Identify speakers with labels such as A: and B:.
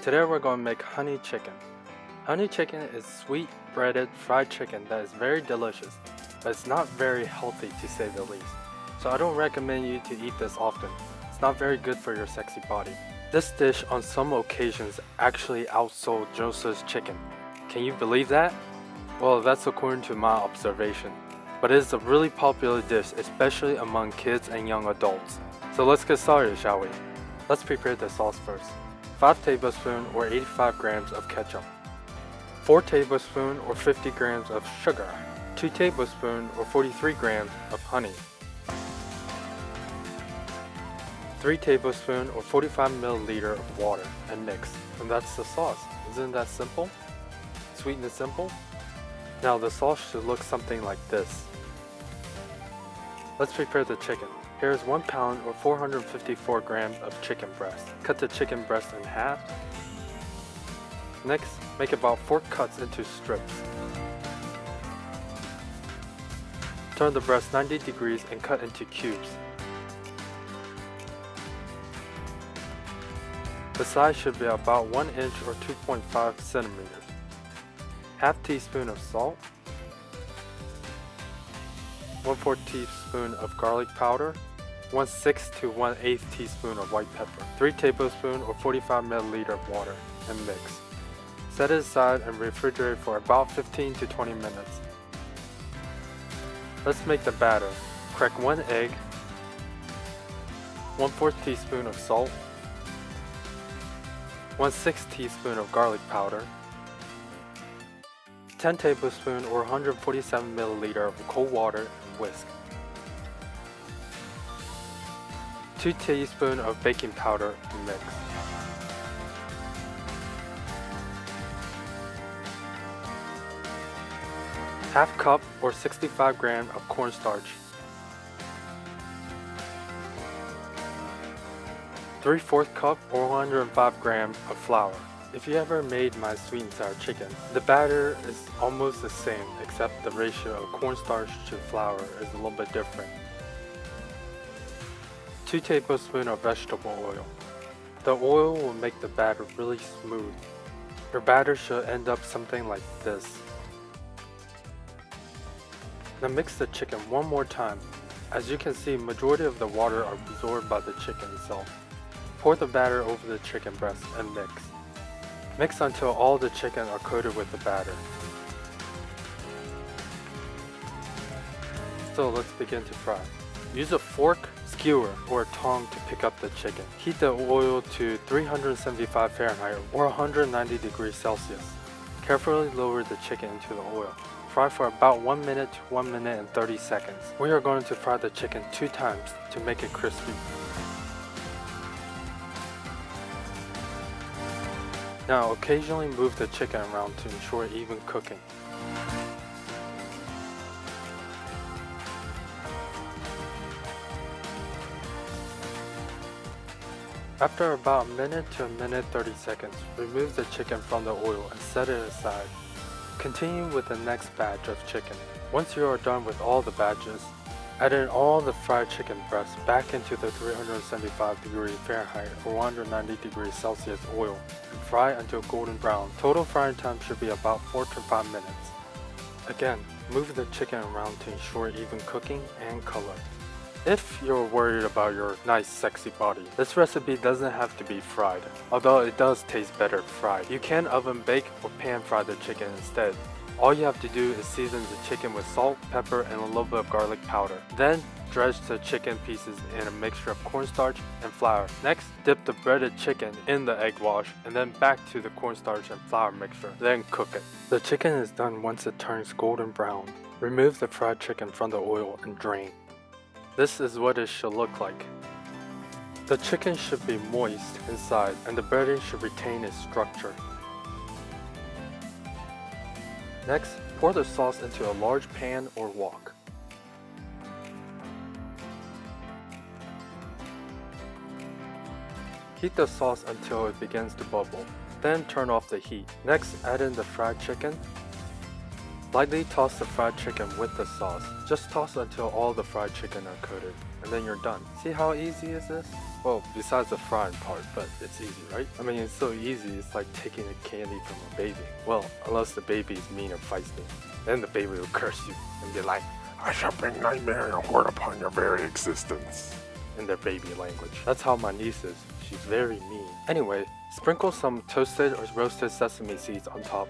A: Today we're going to make honey chicken. Honey chicken is sweet, breaded, fried chicken that is very delicious, but it's not very healthy to say the least. So I don't recommend you to eat this often. It's not very good for your sexy body. This dish on some occasions actually outsold Joseph's chicken. Can you believe that? Well, that's according to my observation. But it is a really popular dish, especially among kids and young adults. So let's get started, shall we? Let's prepare the sauce first. 5 tablespoons or 85 grams of ketchup. 4 tablespoons or 50 grams of sugar. 2 tablespoons or 43 grams of honey. 3 tablespoons or 45 milliliters of water and mix. And that's the sauce. Isn't that simple? Sweet and simple? Now the sauce should look something like this. Let's prepare the chicken. Here is 1 pound or 454 grams of chicken breast. Cut the chicken breast in half. Next, make about 4 cuts into strips. Turn the breast 90 degrees and cut into cubes. The size should be about 1 inch or 2.5 centimeters. Half teaspoon of salt. 1/4 teaspoon of garlic powder. 1/6 to 1/8 teaspoon of white pepper. 3 tablespoons or 45 milliliters of water and mix. Set it aside and refrigerate for about 15 to 20 minutes. Let's make the batter. Crack 1 egg. 1/4 teaspoon of salt. 1/6 teaspoon of garlic powder. 10 tablespoons or 147 milliliters of cold water and whisk. 2 teaspoons of baking powder and mix. Half cup or 65 grams of cornstarch. 3/4 cup or 105 grams of flour. If you ever made my sweet and sour chicken, the batter is almost the same except the ratio of cornstarch to flour is a little bit different. 2 tablespoons of vegetable oil. The oil will make the batter really smooth. Your batter should end up something like this. Now mix the chicken one more time. As you can see, majority of the water are absorbed by the chicken itself. Pour the batter over the chicken breast and mix. Mix until all the chicken are coated with the batter. So let's begin to fry. Use a fork, skewer, or a tongue to pick up the chicken. Heat the oil to 375 Fahrenheit or 190 degrees Celsius. Carefully lower the chicken into the oil. Fry for about 1 minute to 1 minute and 30 seconds. We are going to fry the chicken 2 times to make it crispy. Now occasionally move the chicken around to ensure even cooking. After about a minute to a minute 30 seconds, remove the chicken from the oil and set it aside. Continue with the next batch of chicken. Once you are done with all the batches, add in all the fried chicken breasts back into the 375 degrees Fahrenheit or 190 degrees Celsius oil and fry until golden brown. Total frying time should be about 4 to 5 minutes. Again, move the chicken around to ensure even cooking and color. If you're worried about your nice sexy body, this recipe doesn't have to be fried, although it does taste better fried. You can oven bake or pan fry the chicken instead. All you have to do is season the chicken with salt, pepper, and a little bit of garlic powder. Then, dredge the chicken pieces in a mixture of cornstarch and flour. Next, dip the breaded chicken in the egg wash and then back to the cornstarch and flour mixture. Then cook it. The chicken is done once it turns golden brown. Remove the fried chicken from the oil and drain. This is what it should look like. The chicken should be moist inside and the breading should retain its structure. Next, pour the sauce into a large pan or wok. Heat the sauce until it begins to bubble. Then turn off the heat. Next, add in the fried chicken. Lightly toss the fried chicken with the sauce. Just toss until all the fried chicken are coated, and then you're done. See how easy is this? Well, besides the frying part, but it's easy, right? I mean, it's so easy, it's like taking a candy from a baby. Well, unless the baby is mean or feisty. Then the baby will curse you and be like,
B: I shall bring nightmare and horde upon your very existence.
A: in their baby language. That's how my niece is. She's very mean. Anyway, sprinkle some toasted or roasted sesame seeds on top.